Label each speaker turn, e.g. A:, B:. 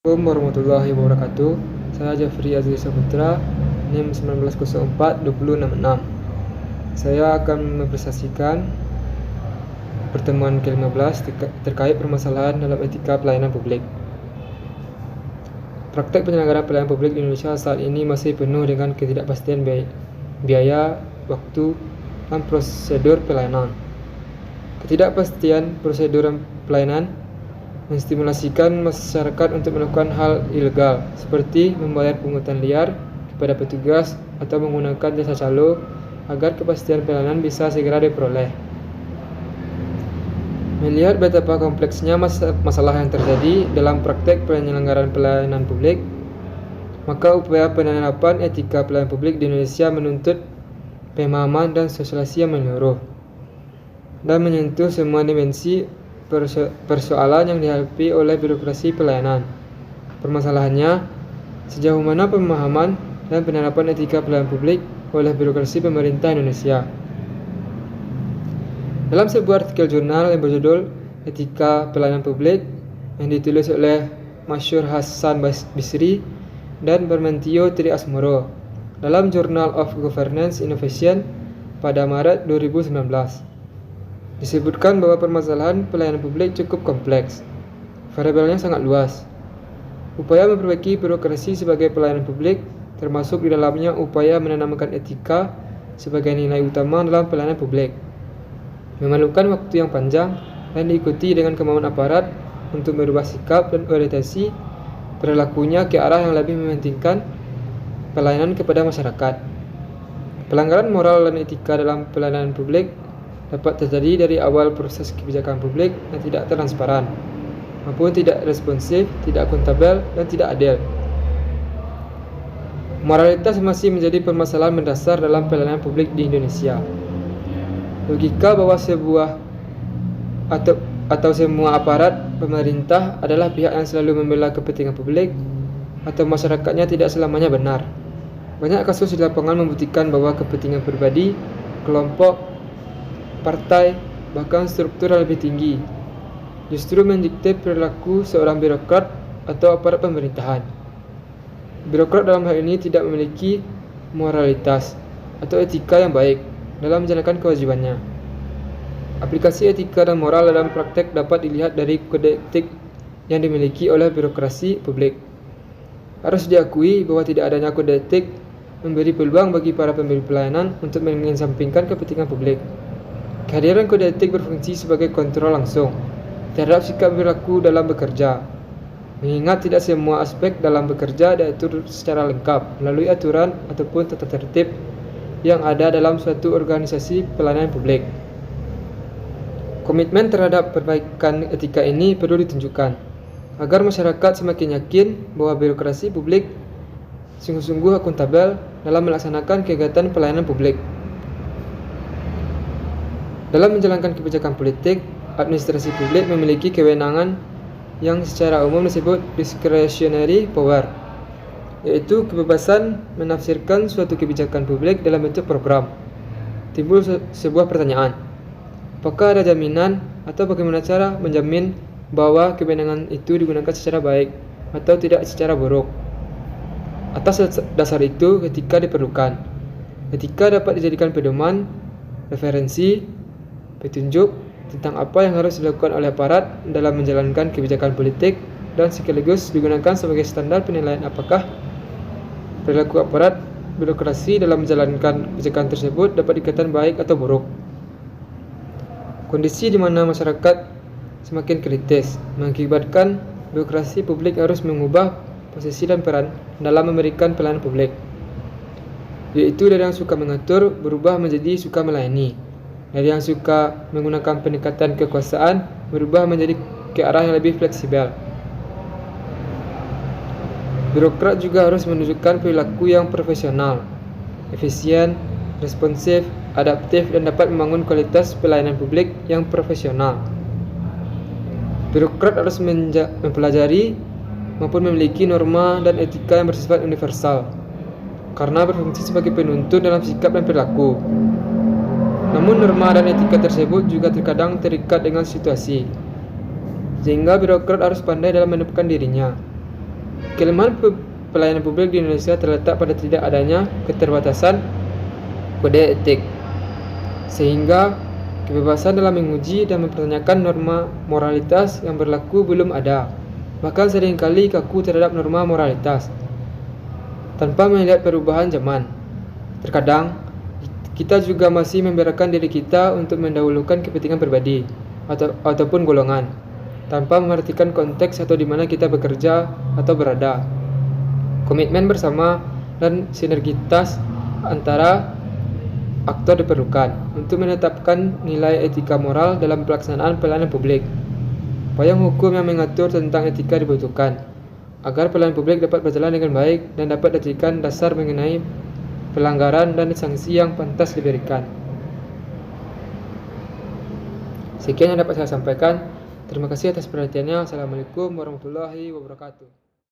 A: Assalamualaikum warahmatullahi wabarakatuh. Saya Jafri Azri Saputra, NIM 1904-2066. Saya akan mempresentasikan pertemuan ke-15 terkait permasalahan dalam etika pelayanan publik. Praktek penyelenggaraan pelayanan publik di Indonesia saat ini masih penuh dengan ketidakpastian biaya, waktu, dan prosedur pelayanan. Ketidakpastian prosedur pelayanan menstimulasikan masyarakat untuk melakukan hal ilegal seperti membayar pungutan liar kepada petugas atau menggunakan jasa calo agar kepastian pelayanan bisa segera diperoleh. Melihat betapa kompleksnya masalah yang terjadi dalam praktek penyelenggaraan pelayanan publik, maka upaya penerapan etika pelayanan publik di Indonesia menuntut pemahaman dan sosialisasi yang menyeluruh dan menyentuh semua dimensi persoalan yang dihadapi oleh birokrasi pelayanan. Permasalahannya, sejauh mana pemahaman dan penerapan etika pelayanan publik oleh birokrasi pemerintah Indonesia. Dalam sebuah artikel jurnal yang berjudul Etika Pelayanan Publik yang ditulis oleh Masyur Hasan Bisri dan Bermentio Tri Asmoro dalam Journal of Governance Innovation pada Maret 2019. Disebutkan bahwa permasalahan pelayanan publik cukup kompleks, variabelnya sangat luas. Upaya memperbaiki birokrasi sebagai pelayanan publik, termasuk di dalamnya upaya menanamkan etika sebagai nilai utama dalam pelayanan publik, memerlukan waktu yang panjang dan diikuti dengan kemauan aparat untuk merubah sikap dan orientasi perilakunya ke arah yang lebih mementingkan pelayanan kepada masyarakat. Pelanggaran moral dan etika dalam pelayanan publik dapat terjadi dari awal proses kebijakan publik yang tidak transparan, maupun tidak responsif, tidak akuntabel, dan tidak adil. Moralitas masih menjadi permasalahan mendasar dalam pelayanan publik di Indonesia. Logika bahwa sebuah atau semua aparat pemerintah adalah pihak yang selalu membela kepentingan publik atau masyarakatnya tidak selamanya benar. Banyak kasus di lapangan membuktikan bahwa kepentingan pribadi, kelompok, partai, bahkan struktur yang lebih tinggi justru mendikte perilaku seorang birokrat atau aparat pemerintahan. Birokrat dalam hal ini tidak memiliki moralitas atau etika yang baik dalam menjalankan kewajibannya. Aplikasi etika dan moral dalam praktek dapat dilihat dari kode etik yang dimiliki oleh birokrasi publik. Harus diakui bahwa tidak adanya kode etik memberi peluang bagi para pemberi pelayanan untuk mengesampingkan kepentingan publik. Kehadiran kode etik berfungsi sebagai kontrol langsung terhadap sikap perilaku dalam bekerja, mengingat tidak semua aspek dalam bekerja diatur secara lengkap melalui aturan ataupun tata tertib yang ada dalam suatu organisasi pelayanan publik. Komitmen terhadap perbaikan etika ini perlu ditunjukkan agar masyarakat semakin yakin bahwa birokrasi publik sungguh-sungguh akuntabel dalam melaksanakan kegiatan pelayanan publik. Dalam menjalankan kebijakan politik, administrasi publik memiliki kewenangan yang secara umum disebut discretionary power, yaitu kebebasan menafsirkan suatu kebijakan publik dalam bentuk program. Timbul sebuah pertanyaan, apakah ada jaminan atau bagaimana cara menjamin bahwa kewenangan itu digunakan secara baik atau tidak secara buruk? Atas dasar itu, etika diperlukan. Etika dapat dijadikan pedoman, referensi, petunjuk tentang apa yang harus dilakukan oleh aparat dalam menjalankan kebijakan politik dan sekaligus digunakan sebagai standar penilaian apakah perilaku aparat birokrasi dalam menjalankan kebijakan tersebut dapat dikatakan baik atau buruk. Kondisi di mana masyarakat semakin kritis mengakibatkan birokrasi publik harus mengubah posisi dan peran dalam memberikan pelayanan publik, yaitu dari yang suka mengatur berubah menjadi suka melayani, dari yang suka menggunakan pendekatan kekuasaan berubah menjadi ke arah yang lebih fleksibel. Birokrat juga harus menunjukkan perilaku yang profesional, efisien, responsif, adaptif, dan dapat membangun kualitas pelayanan publik yang profesional. Birokrat harus mempelajari maupun memiliki norma dan etika yang bersifat universal, karena berfungsi sebagai penuntun dalam sikap dan perilaku. Namun norma dan etika tersebut juga terkadang terikat dengan situasi, sehingga birokrat harus pandai dalam menemukan dirinya. Kelemahan pelayanan publik di Indonesia terletak pada tidak adanya keterbatasan kode etik, sehingga kebebasan dalam menguji dan mempertanyakan norma moralitas yang berlaku belum ada. Bahkan seringkali kaku terhadap norma moralitas, tanpa melihat perubahan zaman. Terkadang, kita juga masih membiarkan diri kita untuk mendahulukan kepentingan pribadi ataupun golongan, tanpa memperhatikan konteks atau di mana kita bekerja atau berada. Komitmen bersama dan sinergitas antara aktor diperlukan untuk menetapkan nilai etika moral dalam pelaksanaan pelayanan publik. Payung hukum yang mengatur tentang etika dibutuhkan agar pelayanan publik dapat berjalan dengan baik dan dapat dijadikan dasar mengenai pelanggaran dan sanksi yang pantas diberikan. Sekian yang dapat saya sampaikan. Terima kasih atas perhatiannya. Assalamualaikum warahmatullahi wabarakatuh.